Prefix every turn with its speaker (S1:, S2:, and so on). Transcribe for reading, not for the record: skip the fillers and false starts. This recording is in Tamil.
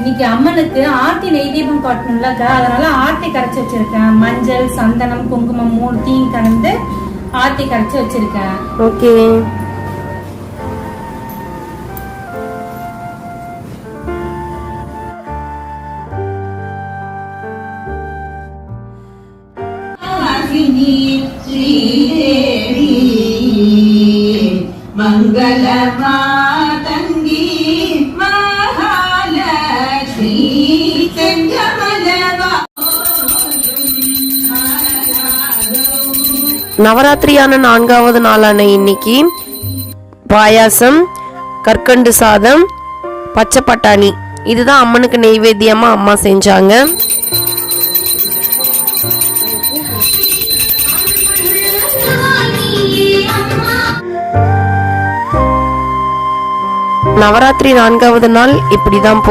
S1: இன்னைக்கு அம்மனுக்கு ஆர்த்தி நெய் தீபம் காட்டணும்லக்கா, அதனால ஆர்த்தி கரைச்சி வச்சிருக்கேன். மஞ்சள், சந்தனம், குங்குமம் 3 கலந்து ஆர்த்தி கரைச்சி வச்சிருக்கேன்.
S2: ஓகே.
S3: மங்களமா தங்கி மகாலட்சுமி செங்கமலவா.
S2: நவராத்திரியான 4வது நாளான இன்னைக்கு பாயாசம், கற்கண்டு சாதம், பச்சை பட்டாணி இதுதான் அம்மனுக்கு நெய்வேத்தியமா அம்மா செஞ்சாங்க. நவராத்திரி 4வது நாள் இப்படிதான்